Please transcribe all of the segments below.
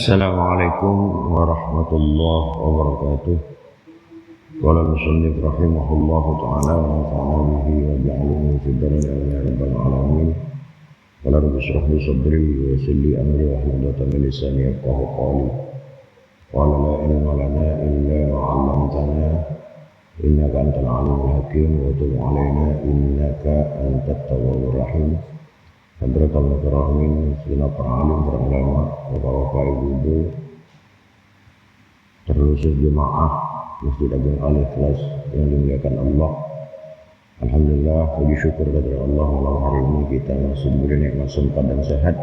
Assalamualaikum warahmatullahi wabarakatuh. Qala al-musannif rahimahullahu ta'ala wa nafa'ana bihi wa ja'alna fi darin amin ya rabbal alamin. Qala rabbi shrah li sadri wa yassir li amri wa hlul 'uqdatam min lisani yafqahu qawli. Qala la ilma lana illa ma 'allamtana innaka antal alimul hakim wa tub 'alaina innaka antat tawwabur rahim. Hadratul Karamin, Sina para alim, para ulama, bapak-bapak, ibu-ibu, terkhusus jemaah Masjid Agung Al-Ikhlas yang dimuliakan Allah. Alhamdulillah, puji syukur kepada Allah malam hari ini kita masih diberi nikmat sempat dan sehat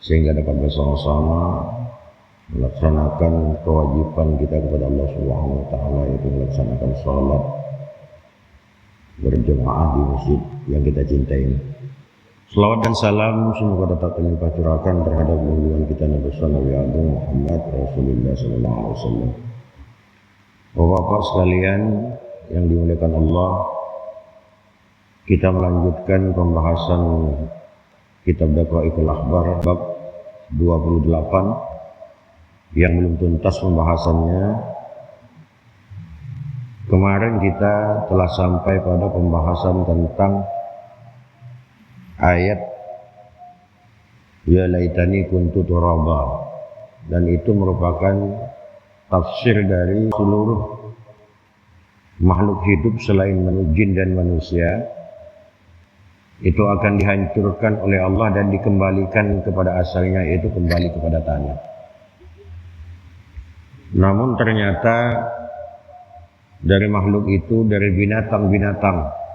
sehingga dapat bersama-sama melaksanakan kewajiban kita kepada Allah Subhanahu wa taala, yaitu melaksanakan salat berjemaah di masjid yang kita cintai ini. Selawat dan salam semoga tetap terlimpah curahkan terhadap junjungan kita Nabi Sallallahu Alaihi Muhammad Rasulullah Sallallahu Alaihi Wasallam. Bapak-bapak sekalian yang dimuliakan Allah, kita melanjutkan pembahasan kitab Daqaiqul Akhbar bab 28 yang belum tuntas pembahasannya. Kemarin kita telah sampai pada pembahasan tentang ayat ya laitani kuntu turaba, dan itu merupakan tafsir dari seluruh makhluk hidup selain jin dan manusia itu akan dihancurkan oleh Allah dan dikembalikan kepada asalnya, yaitu kembali kepada tanah. Namun ternyata dari makhluk itu, dari binatang-binatang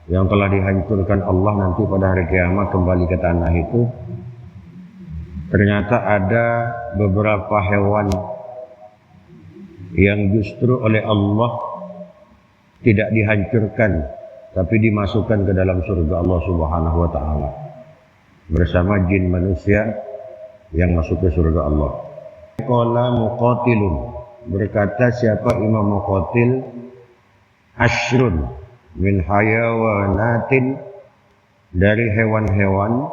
yang telah dihancurkan Allah nanti pada hari kiamat kembali ke tanah itu, ternyata ada beberapa hewan yang justru oleh Allah tidak dihancurkan tapi dimasukkan ke dalam surga Allah Subhanahu wa taala bersama jin manusia yang masuk ke surga Allah. Qala Muqatilun, berkata siapa Imam Muqatil, asyrun min hayawanatin, dari hewan-hewan,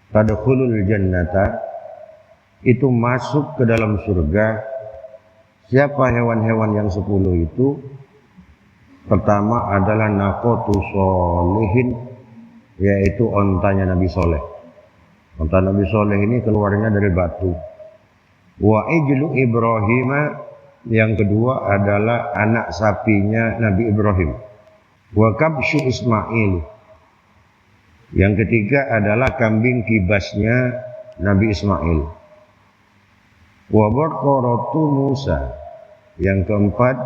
tadkhulul jannata, itu masuk ke dalam surga. Siapa hewan-hewan yang 10 itu? Pertama adalah naqatu sholihin, yaitu ontanya Nabi Soleh. Onta Nabi Soleh ini keluarnya dari batu. Wa ijlu Ibrahim, yang kedua adalah anak sapinya Nabi Ibrahim. Wa kabsyu Ismail, yang ketiga adalah kambing kibasnya Nabi Ismail. Wa baqaratu Musa, yang keempat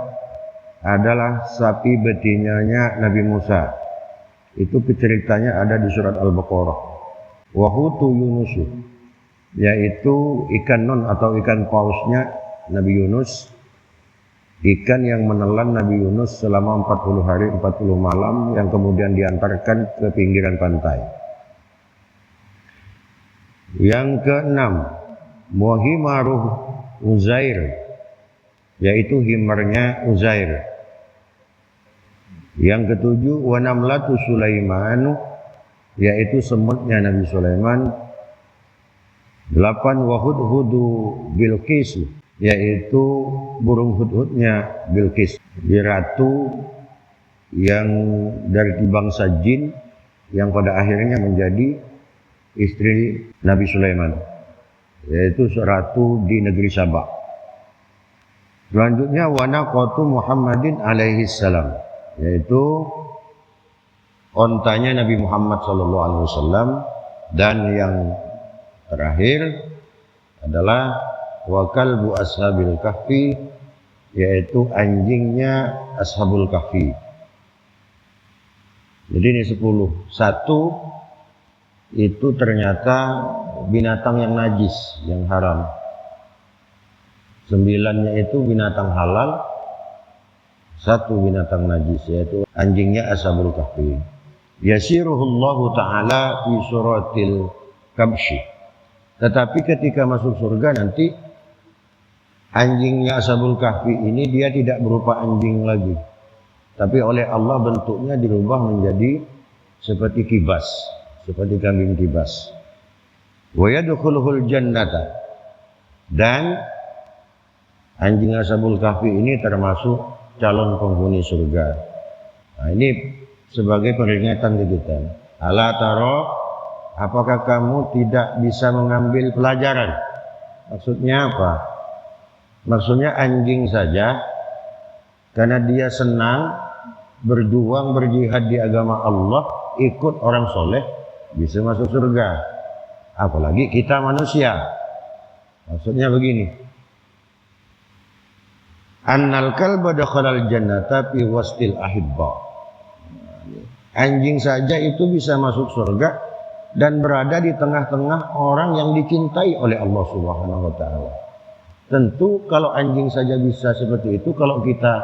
adalah sapi betinanya Nabi Musa. Itu ceritanya ada di surat Al-Baqarah. Wa hutu Yunus, yaitu ikan non atau ikan pausnya Nabi Yunus, ikan yang menelan Nabi Yunus selama 40 hari 40 malam yang kemudian diantarkan ke pinggiran pantai. Yang keenam, muhimaruh Uzair, yaitu himarnya Uzair. Yang ketujuh, wanamlatu Sulaiman, yaitu semutnya Nabi Sulaiman. 8, wahudhudu Bilqis, yaitu burung hudhudnya Bilqis, ratu yang dari bangsa jin yang pada akhirnya menjadi istri Nabi Sulaiman, yaitu ratu di negeri Sabah. Selanjutnya wanaqatu Muhammadin alaihi salam, yaitu ontanya Nabi Muhammad sallallahu alaihi wasallam. Dan yang terakhir adalah wa kalbu ashabil kahfi, yaitu anjingnya ashabul kahfi. Jadi ini 10. 1 itu ternyata binatang yang najis, yang haram. 9-nya itu binatang halal, 1 binatang najis, yaitu anjingnya ashabul kahfi. Yasiruhullahu ta'ala fi suratil kabsyi, tetapi ketika masuk surga nanti anjingnya ashabul kahfi ini dia tidak berupa anjing lagi, tapi oleh Allah bentuknya dirubah menjadi seperti kibas, seperti kambing kibas. Wa yadkhuluhul jannata, Dan anjing Ashabul Kahfi ini termasuk calon penghuni surga. Nah, ini sebagai peringatan ke kita. Ala taro, apakah kamu tidak bisa mengambil pelajaran? Maksudnya apa? Maksudnya anjing saja, karena dia senang berjuang berjihad di agama Allah, ikut orang soleh, bisa masuk surga. Apalagi kita manusia. Maksudnya begini. Annal kalba dakhalal jannata fi wastil ahibba. Anjing saja itu bisa masuk surga dan berada di tengah-tengah orang yang dicintai oleh Allah Subhanahu wa taala. Tentu kalau anjing saja bisa seperti itu, kalau kita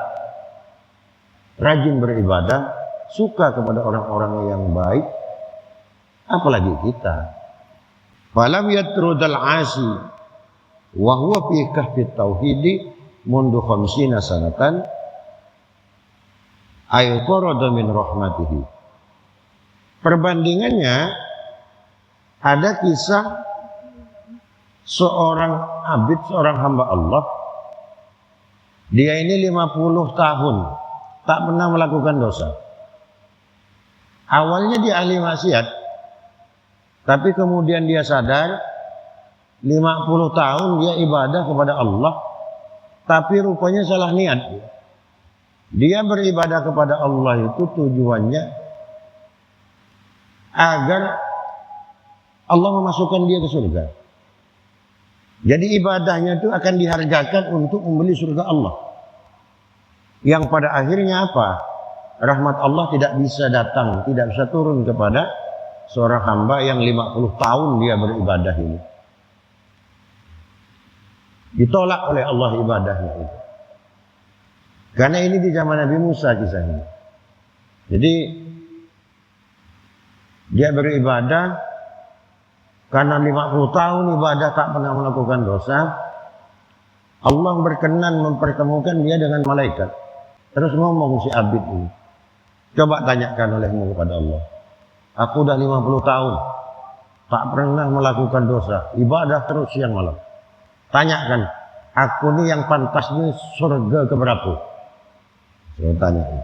rajin beribadah, suka kepada orang-orang yang baik, apalagi kita. Falam yatrudal asi wa huwa fi kahfi tauhidi mundu khamsina sanatan ay farada min rahmatihi. Perbandingannya ada kisah seorang abid, seorang hamba Allah. Dia ini 50 tahun tak pernah melakukan dosa. Awalnya dia ahli maksiat, tapi kemudian dia sadar 50 tahun dia ibadah kepada Allah, tapi rupanya salah niat. Dia beribadah kepada Allah itu tujuannya agar Allah memasukkan dia ke surga. Jadi ibadahnya itu akan dihargakan untuk membeli surga Allah. Yang pada akhirnya apa? Rahmat Allah tidak bisa datang, tidak bisa turun kepada seorang hamba yang 50 tahun dia beribadah ini. Ditolak oleh Allah ibadahnya itu. Karena ini di zaman Nabi Musa kisahnya. Jadi dia beribadah karena 50 tahun ibadah tak pernah melakukan dosa. Allah berkenan mempertemukan dia dengan malaikat. Terus ngomong si abid ini, coba tanyakan olehmu kepada Allah. Aku udah 50 tahun tak pernah melakukan dosa, ibadah terus siang malam. Tanyakan, aku ini yang pantasnya surga keberapa? Saya tanya itu.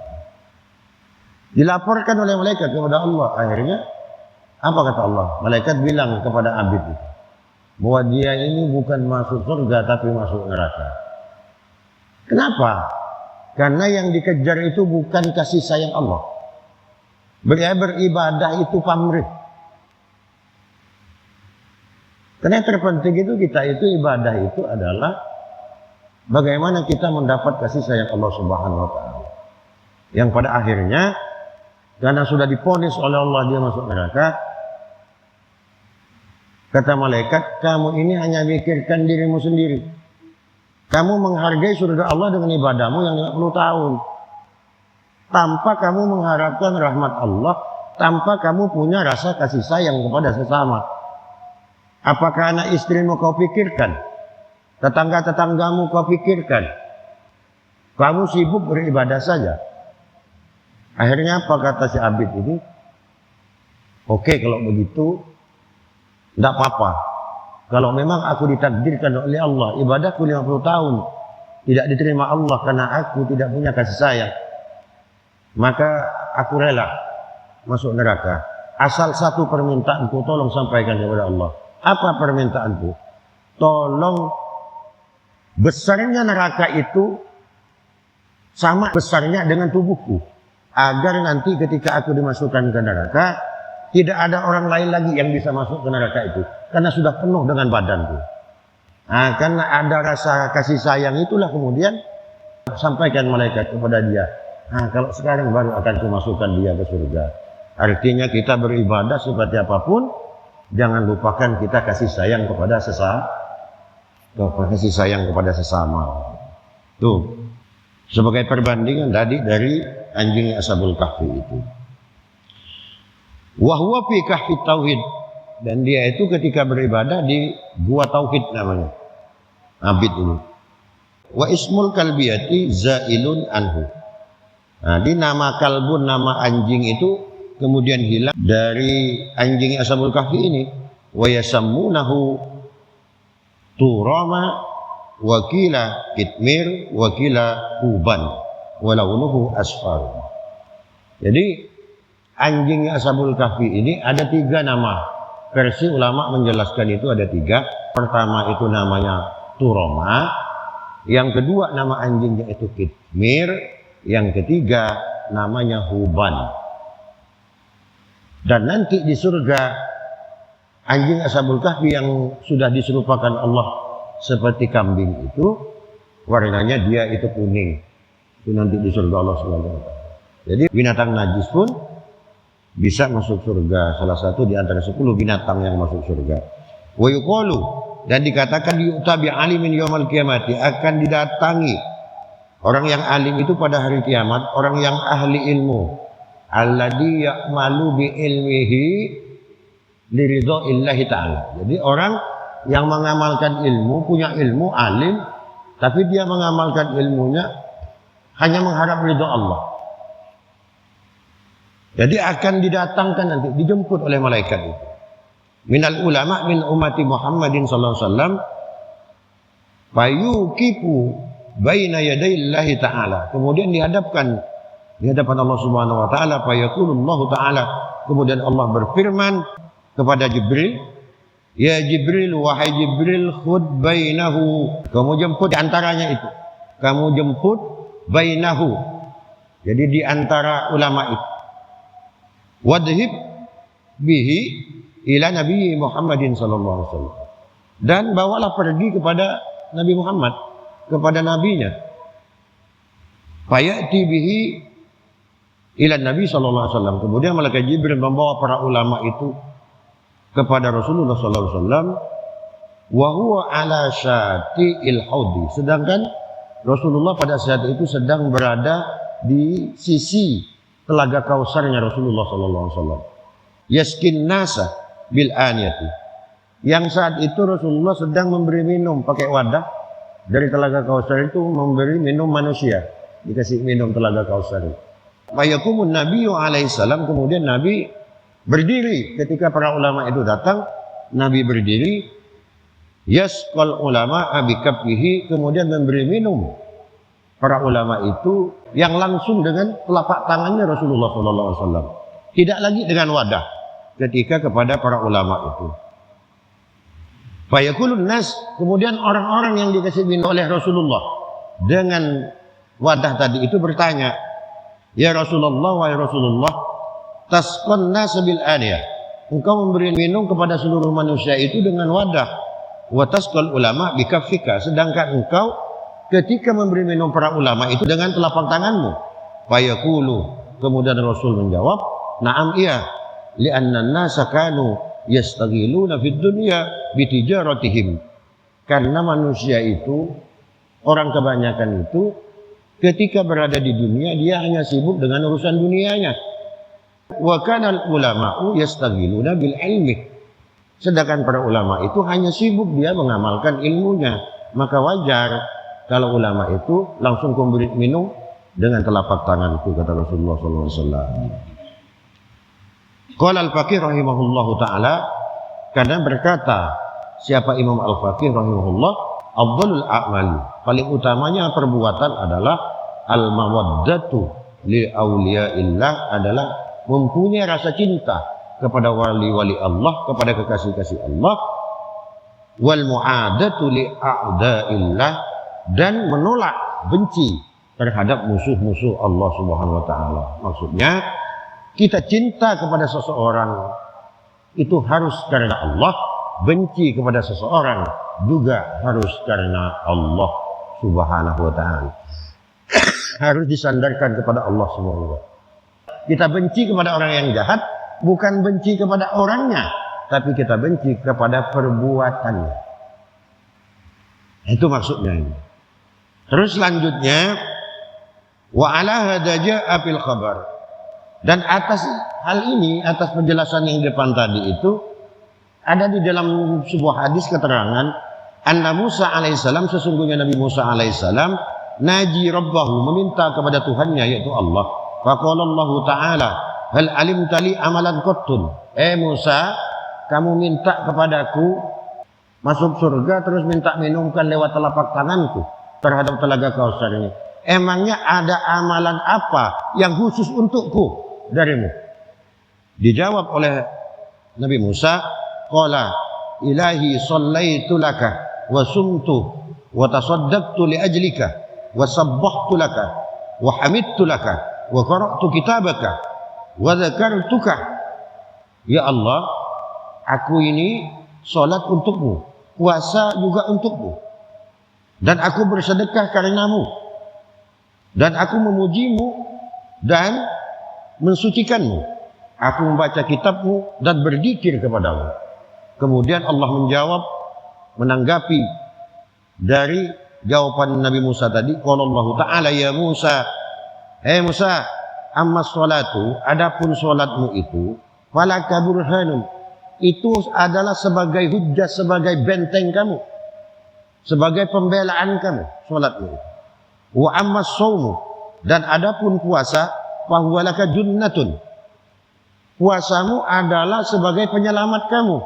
Dilaporkan oleh malaikat kepada Allah. Akhirnya apa kata Allah? Malaikat bilang kepada abid itu bahwa dia ini bukan masuk surga tapi masuk neraka. Kenapa? Karena yang dikejar itu bukan kasih sayang Allah. Dia beribadah itu pamrih. Karena yang terpenting itu kita itu ibadah itu adalah bagaimana kita mendapat kasih sayang Allah Subhanahu wa taala. Yang pada akhirnya karena sudah diponis oleh Allah dia masuk neraka, kata malaikat, kamu ini hanya mikirkan dirimu sendiri. Kamu menghargai surga Allah dengan ibadahmu yang 50 tahun. Tanpa kamu mengharapkan rahmat Allah, tanpa kamu punya rasa kasih sayang kepada sesama. Apakah anak istrimu kau pikirkan? Tetangga-tetanggamu kau pikirkan? Kamu sibuk beribadah saja. Akhirnya apa kata si abid ini? Oke, kalau begitu tidak apa-apa. Kalau memang aku ditakdirkan oleh Allah, ibadahku 50 tahun tidak diterima Allah karena aku tidak punya kasih sayang, maka aku rela masuk neraka. Asal satu permintaanku, tolong sampaikan kepada Allah. Apa permintaanku? Tolong besarnya neraka itu sama besarnya dengan tubuhku, agar nanti ketika aku dimasukkan ke neraka, tidak ada orang lain lagi yang bisa masuk ke neraka itu. Karena sudah penuh dengan badanku. Nah, karena ada rasa kasih sayang itulah kemudian sampaikan malaikat kepada dia. Nah, kalau sekarang baru akan kumasukkan dia ke surga. Artinya kita beribadah seperti apapun, jangan lupakan kita kasih sayang kepada sesama. Kasih sayang kepada sesama. Tuh. Sebagai perbandingan tadi dari anjing Ashabul Kahfi itu. Wahwa fi kahfi tauhid, dan dia itu ketika beribadah di gua tauhid namanya abid ini. Wa ismul kalbiyati zailun anhu. Nah, di nama kalbun, nama anjing itu kemudian hilang dari anjing Ashabul Kahfi ini. Wa yasammunahu turama wakila kitmir wakila uban walaunuhu asfar. Jadi anjing Ashabul Kahfi ini ada 3 nama. Versi ulama menjelaskan itu ada 3. Pertama itu namanya turama, yang kedua nama anjingnya itu kitmir, yang ketiga namanya huban. Dan nanti di surga anjing Ashabul Kahfi yang sudah diserupakan Allah seperti kambing itu, warnanya dia itu kuning. Itu nanti di surga Allah SWT. Jadi binatang najis pun bisa masuk surga, salah satu di antara 10 binatang yang masuk surga. Wa yuqalu, dan dikatakan yu'ta bi alimin yaumil qiyamati, akan didatangi orang yang alim itu pada hari kiamat, orang yang ahli ilmu, alladzi ya'malu bi ilmihi li ridhaillahi ta'ala. Jadi orang yang mengamalkan ilmu, punya ilmu, alim, tapi dia mengamalkan ilmunya hanya mengharap ridho Allah. Jadi akan didatangkan nanti, dijemput oleh malaikat itu. Minal ulama min ummati Muhammadin sallallahu alaihi wasallam fayuqifu baina yadayillahi ta'ala. Kemudian dihadapkan di hadapan Allah Subhanahu wa taala, fayaqulullahu ta'ala, kemudian Allah berfirman kepada Jibril, ya Jibril, wahai Jibril, khud bainahu, kamu jemput di antaranya itu. Kamu jemput bainahu. Jadi di antara ulama itu. Wadhib bihi ila Nabi Muhammadin sallallahu alaihi wasallam. Dan bawalah pergi kepada Nabi Muhammad, kepada nabinya. Fayati bihi ila Nabi sallallahu alaihi wasallam. Kemudian malaikat Jibril membawa para ulama itu kepada Rasulullah sallallahu alaihi wasallam, wa huwa ala syati'il haudi. Sedangkan Rasulullah pada saat itu sedang berada di sisi telaga Kausarnya Rasulullah sallallahu alaihi wasallam. Yaskin nasa bil aniyati. Yang saat itu Rasulullah sedang memberi minum pakai wadah dari telaga Kausar itu, memberi minum manusia, dikasih minum telaga Kausar. Fayakumun Nabiyyu alaihi salam, kemudian Nabi berdiri ketika para ulama itu datang. Nabi berdiri, yasqal ulama abikaffihi, kemudian memberi minum para ulama itu yang langsung dengan telapak tangannya Rasulullah sallallahu alaihi wasallam. Tidak lagi dengan wadah ketika kepada para ulama itu. Fayaqulun nas, kemudian orang-orang yang dikasih minum oleh Rasulullah dengan wadah tadi itu bertanya, ya Rasulullah, wahai Rasulullah, tasqan nas bil aniyah, engkau memberi minum kepada seluruh manusia itu dengan wadah, wa tasqal ulama bikaffika, sedangkan engkau ketika memberi minum para ulama itu dengan telapak tanganmu. Fayaqulu, kemudian Rasul menjawab, na'am iya, li'anna an-nasa kanu yastaghiluna fid dunya bitijaratihim. Karena manusia itu, orang kebanyakan itu ketika berada di dunia dia hanya sibuk dengan urusan dunianya. Wa kana al-ulama'u yastaghiluna bil ilmi. Sedangkan para ulama itu hanya sibuk dia mengamalkan ilmunya. Maka wajar kalau ulama itu langsung memberi minum dengan telapak tanganku, kata Rasulullah SAW. Qala al-Faqih rahimahullahu ta'ala, karena berkata siapa Imam al-Faqih rahimahullah, afdalul a'mali, paling utamanya perbuatan adalah al-mawaddatu li awliyaillah, adalah mempunyai rasa cinta kepada wali-wali Allah, kepada kekasih-kasih Allah, wal mu'adatu li a'daillah, dan menolak, benci terhadap musuh-musuh Allah Subhanahu wa taala. Maksudnya kita cinta kepada seseorang itu harus karena Allah, benci kepada seseorang juga harus karena Allah Subhanahu wa taala. Harus disandarkan kepada Allah Subhanahu wa taala. Kita benci kepada orang yang jahat bukan benci kepada orangnya, tapi kita benci kepada perbuatannya. Itu maksudnya ini. Terus selanjutnya, wa ala hadaja apil khabar, dan atas hal ini, atas penjelasan yang di depan tadi itu, ada di dalam sebuah hadis keterangan, anna Musa alaihissalam, sesungguhnya Nabi Musa alaihissalam, naji rabbahu, meminta kepada Tuhannya yaitu Allah. Faqala Allah Ta'ala, hal alimta li amalan qattun. Musa, kamu minta kepadaku masuk surga terus minta minumkan lewat telapak tanganku terhadap telaga Kausar ini. Emangnya ada amalan apa yang khusus untukku darimu? Dijawab oleh Nabi Musa, qala ilahi sallaitu laka wa sumtu wa tasaddaqtu li ajlika wa sabbahtu laka wa hamidtu laka wa qara'tu kitabaka wa dzakartuka. Ya Allah, aku ini salat untukmu, puasa juga untukmu, dan aku bersedekah karenamu, dan aku memujimu dan mensucikanmu. Aku membaca kitabmu dan berzikir kepadamu. Kemudian Allah menjawab, menanggapi dari jawaban Nabi Musa tadi. Qala Allah Ta'ala, ya Musa, hei Musa, amma sholatu, adapun sholatmu itu, falaka burhanun, itu adalah sebagai hujjah, sebagai benteng kamu, sebagai pembelaan kamu, sholatmu. Wa amma shaumu, dan adapun puasa, fahuwa laka junnatun, puasamu adalah sebagai penyelamat kamu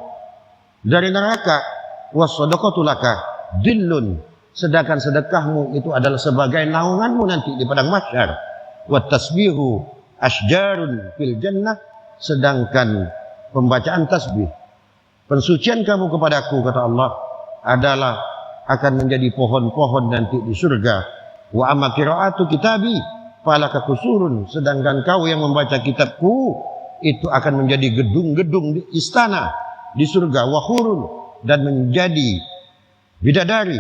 dari neraka. Was-shadaqatu laka dillun, sedangkan sedekahmu itu adalah sebagai naunganmu nanti di padang mahsyar. Wat tasbihu asjarun fil jannah, sedangkan pembacaan tasbih, pensucian kamu kepadaku, kata Allah, adalah akan menjadi pohon-pohon nanti di surga. Wa amma qiraatu kitabi falaka kusurun, sedangkan kau yang membaca kitabku itu akan menjadi gedung-gedung di istana di surga. Wa hurun, dan menjadi bidadari.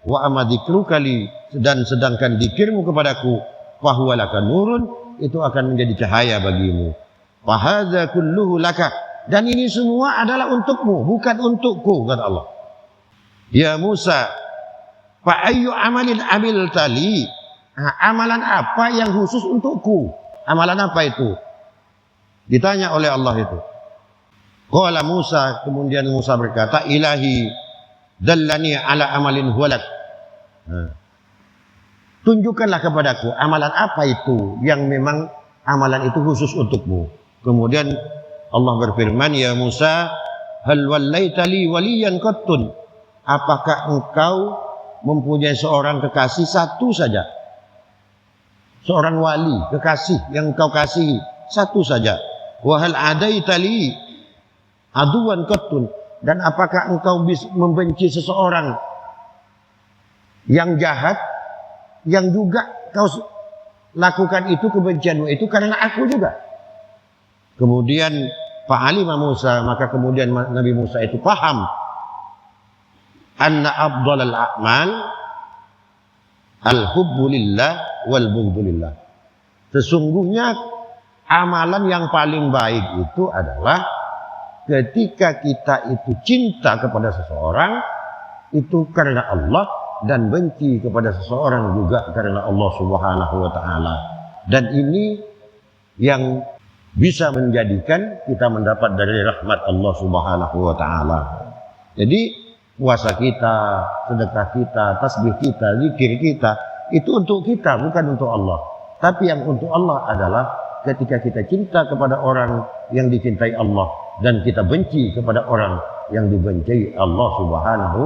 Wa amma dzikrukali, dan sedangkan dzikirmu kepadaku, fahuwa laka nurun, itu akan menjadi cahaya bagimu. Fa hadza kulluhu laka, dan ini semua adalah untukmu, bukan untukku, kata Allah. Ya Musa, fa ayyu amalin amiltali, amalan apa yang khusus untukku? Amalan apa itu? Ditanya oleh Allah itu. Qala Musa, kemudian Musa berkata, ilahi dallani ala amalin huwalak. Tunjukkanlah kepadaku amalan apa itu yang memang amalan itu khusus untukmu. Kemudian Allah berfirman, ya Musa, hal wallaita li waliyan qattun, apakah engkau mempunyai seorang kekasih satu saja? Seorang wali, kekasih yang engkau kasihi satu saja. Wa hal adaita li aduwan qattun, dan apakah engkau membenci seseorang yang jahat, yang juga kau lakukan itu, kebencianmu itu karena aku juga. Kemudian fa'alima Musa, maka kemudian Nabi Musa itu paham, anna afdhalal a'mal al-hubbu lillah wal bughdu lillah. Sesungguhnya amalan yang paling baik itu adalah ketika kita itu cinta kepada seseorang itu karena Allah, dan benci kepada seseorang juga karena Allah Subhanahu wa taala. Dan ini yang bisa menjadikan kita mendapat dari rahmat Allah Subhanahu wa taala. Jadi puasa kita, sedekah kita, tasbih kita, zikir kita, itu untuk kita, bukan untuk Allah. Tapi yang untuk Allah adalah ketika kita cinta kepada orang yang dicintai Allah, dan kita benci kepada orang yang dibenci Allah Subhanahu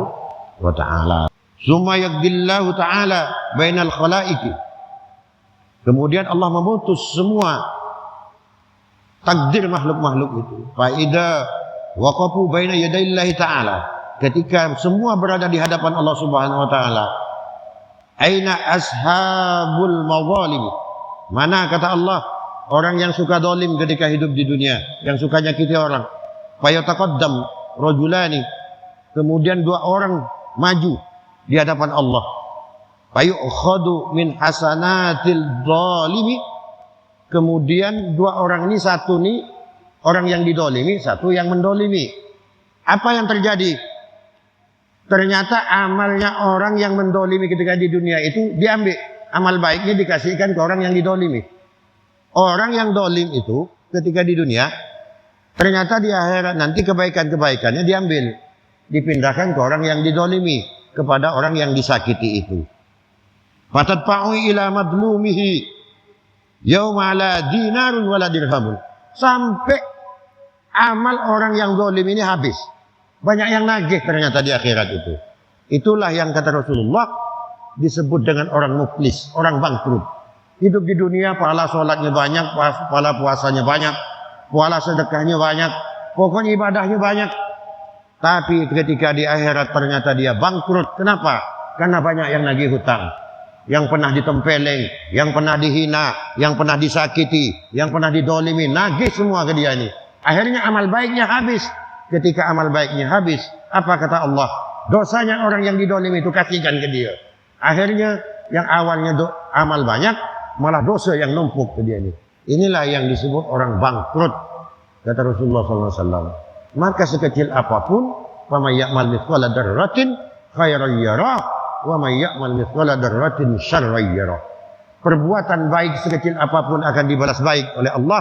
wa ta'ala. Summa yaqdillahu ta'ala bainal khalaiki, kemudian Allah memutus semua takdir makhluk-makhluk itu. Fa idza waqafu baina yadayillahi ta'ala, ketika semua berada di hadapan Allah Subhanahu wa ta'ala, aina ashabul mazalim, mana, kata Allah, orang yang suka dolim ketika hidup di dunia, yang suka nyakiti orang. Fayataqaddam rajulani, kemudian dua orang maju di hadapan Allah. Fayu'khadu min hasanatil zalimi, kemudian dua orang ini, satu nih orang yang didolimi, satu yang mendolimi. Apa yang terjadi? Ternyata amalnya orang yang mendolimi ketika di dunia itu diambil, amal baiknya dikasihkan ke orang yang didolimi. Orang yang dolim itu ketika di dunia, ternyata di akhirat nanti kebaikan-kebaikannya diambil, dipindahkan ke orang yang didolimi, kepada orang yang disakiti itu. Fatadfa'u ila madlumihi yauma la dinarun wala dirhamun, sampai amal orang yang dolim ini habis. Banyak yang nagih ternyata di akhirat itu. Itulah yang kata Rasulullah disebut dengan orang muflis, orang bangkrut. Hidup di dunia, pahala sholatnya banyak, pahala puasanya banyak, pahala sedekahnya banyak, pokoknya ibadahnya banyak. Tapi ketika di akhirat ternyata dia bangkrut. Kenapa? Karena banyak yang nagih hutang, yang pernah ditempeleng, yang pernah dihina, yang pernah disakiti, yang pernah didolimi, nagih semua ke dia ini. Akhirnya amal baiknya habis. Ketika amal baiknya habis, apa kata Allah? Dosanya orang yang didolimi itu kasihkan ke dia. Akhirnya yang awalnya amal banyak, malah dosa yang numpuk ke dia ini. Inilah yang disebut orang bangkrut, kata Rasulullah SAW. Maka sekecil apapun, faman ya'mal mithqala dzarratin khairan yarah, wa man ya'mal mithqala dzarratin syarran yarah. Perbuatan baik sekecil apapun akan dibalas baik oleh Allah.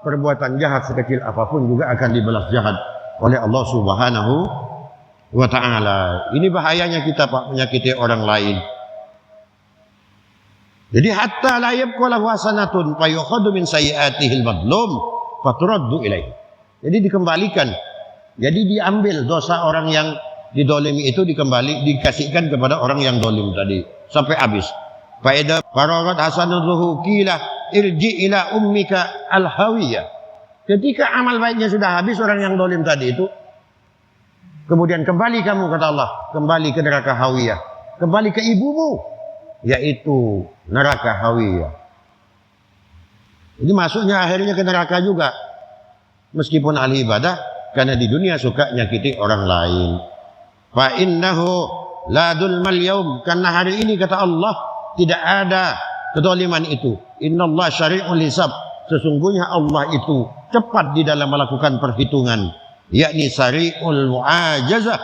Perbuatan jahat sekecil apapun juga akan dibalas jahat oleh Allah Subhanahu wa ta'ala. Ini bahayanya kita, Pak, menyakiti orang lain. Jadi hatta la yabqa lahu hasanatun fa yukhadhu min sayyi'atihil madlum fa turaddu ilaihi. Jadi dikembalikan. Jadi diambil dosa orang yang didolimi itu dikasihkan kepada orang yang dolim tadi sampai habis. Fa idza faragat hasanatuhu qila irji ila ummika al-hawiyah. Ketika amal baiknya sudah habis orang yang dolim tadi itu, kemudian kembali kamu, kata Allah, kembali ke neraka hawiyah, kembali ke ibumu, yaitu neraka hawiyah. Jadi masuknya akhirnya ke neraka juga, meskipun ahli ibadah, karena di dunia suka nyakiti orang lain. Fa innahu la dzulmal yaum, karena hari ini kata Allah tidak ada kedoliman itu. Innallaha syari'ul hisab, sesungguhnya Allah itu cepat di dalam melakukan perhitungan, yakni sari'ul mu'ajazah,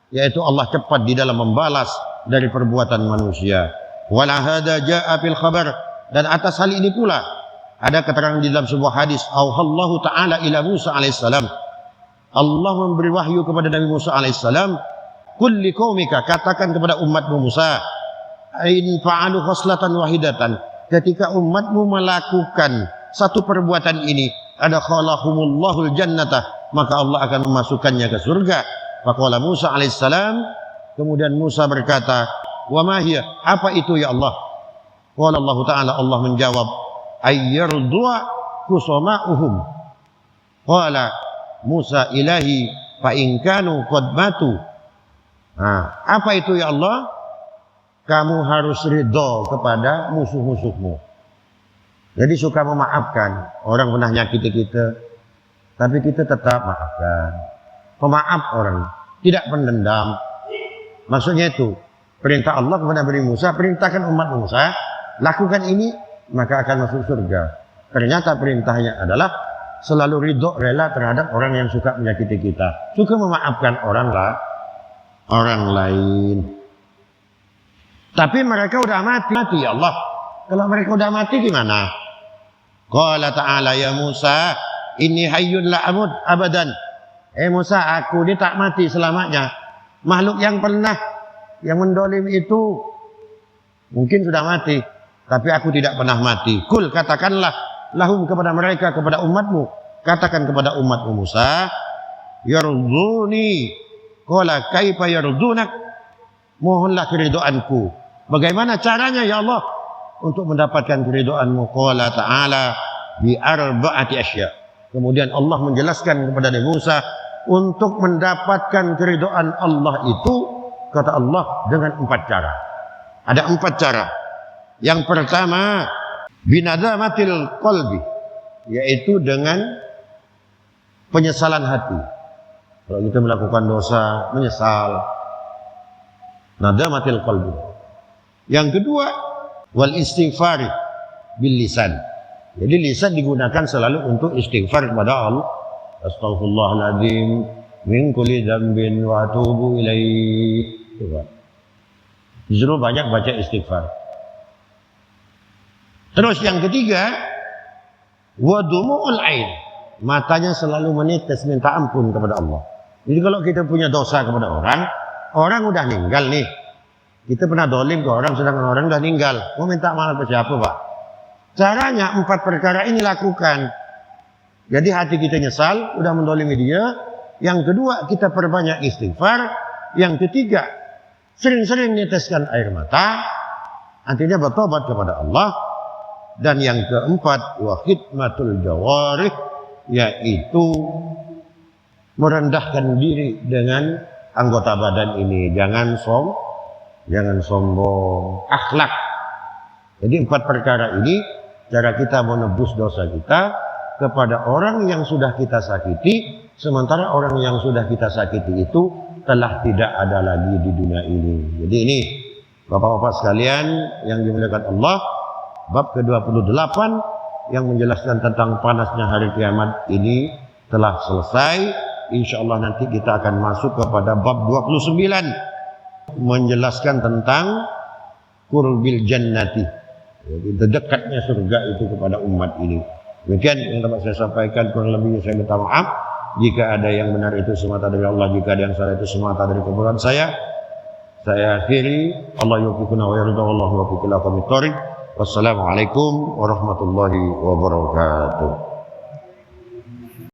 yaitu Allah cepat di dalam membalas dari perbuatan manusia. Wala hada jaa fil khabar, dan atas hal ini pula ada keterangan di dalam sebuah hadis, auhallahu ta'ala ila Musa alaihissalam, Allah memberi wahyu kepada Nabi Musa alaihissalam, kulli qaumika, katakan kepada umatmu Musa, in fa'alu khoslatan wahidatan, ketika umatmu melakukan satu perbuatan ini, ada khalahumullahul jannata, maka Allah akan memasukkannya ke surga. Faqala Musa alaihissalam, kemudian Musa berkata, wa ma hiya, apa itu ya Allah? Qala Allah Ta'ala, Allah menjawab, ayyardua kusama'uhum. Qala Musa ilahi fa in kanu qad matu. Nah, apa itu ya Allah? Kamu harus ridho kepada musuh-musuhmu. Jadi suka memaafkan. Orang pernah nyakiti kita, tapi kita tetap maafkan. Pemaaf orang, tidak pendendam. Maksudnya itu, perintah Allah kepada Nabi Musa, perintahkan umat Musa, lakukan ini, maka akan masuk surga. Ternyata perintahnya adalah selalu ridho, rela terhadap orang yang suka menyakiti kita. Suka memaafkan orang lain. Tapi mereka udah mati ya Allah. Kalau mereka udah mati gimana? Qala ta'ala ya Musa, inni hayyun la amut abadan. Musa, aku ini tak mati selamanya. Makhluk yang pernah yang mendolim itu mungkin sudah mati, tapi aku tidak pernah mati. Kul, katakanlah lahum, kepada mereka, kepada umatmu, katakan kepada umatmu Musa, yarduni. Qala kaifa yardunak, mohonlah keridhaanku. Bagaimana caranya ya Allah untuk mendapatkan keridhaanmu? Qala ta'ala bi arba'ati asya. Kemudian Allah menjelaskan kepada Nabi Musa, untuk mendapatkan keridhaan Allah itu, kata Allah, dengan 4 cara. Ada 4 cara. Yang pertama, binadamatil qalbi, yaitu dengan penyesalan hati. Kalau kita melakukan dosa, menyesal, nadamatil qalbi. Yang kedua, wal istighfar bil lisan. Jadi lisan digunakan selalu untuk istighfar kepada Allah. Astaghfirullahaladzim min kulli dzambin wa atubu ilaih. Coba. Disuruh banyak baca istighfar. Terus yang ketiga, wa dumu'ul ain. Matanya selalu menetes minta ampun kepada Allah. Jadi kalau kita punya dosa kepada orang udah meninggal nih. Kita pernah dolim ke orang, sedangkan orang udah meninggal. Mau minta maaf ke siapa, Pak? Caranya 4 perkara ini lakukan. Jadi hati kita nyesal, udah mendolimi dia, Yang kedua, kita perbanyak istighfar. Yang ketiga, sering-sering neteskan air mata. Artinya bertobat kepada Allah. Dan yang keempat, wa khidmatul jawarih, yaitu merendahkan diri dengan anggota badan ini. Jangan sombong, akhlak. Jadi 4 perkara ini cara kita menebus dosa kita kepada orang yang sudah kita sakiti, sementara orang yang sudah kita sakiti itu telah tidak ada lagi di dunia ini. Jadi ini Bapak-bapak sekalian yang dimuliakan Allah, bab ke-28 yang menjelaskan tentang panasnya hari kiamat ini telah selesai. Insyaallah nanti kita akan masuk kepada bab 29 menjelaskan tentang qurbil jannati, dekatnya surga itu kepada umat ini. Demikian yang dapat saya sampaikan, kurang lebihnya saya minta maaf. Jika ada yang benar itu semata dari Allah, jika ada yang salah itu semata dari kebodohan saya akhiri. Allah yuwaffiquna wa yarda, wallahu muwaffiq ila aqwamit thoriq. Wassalamualaikum warahmatullahi wabarakatuh.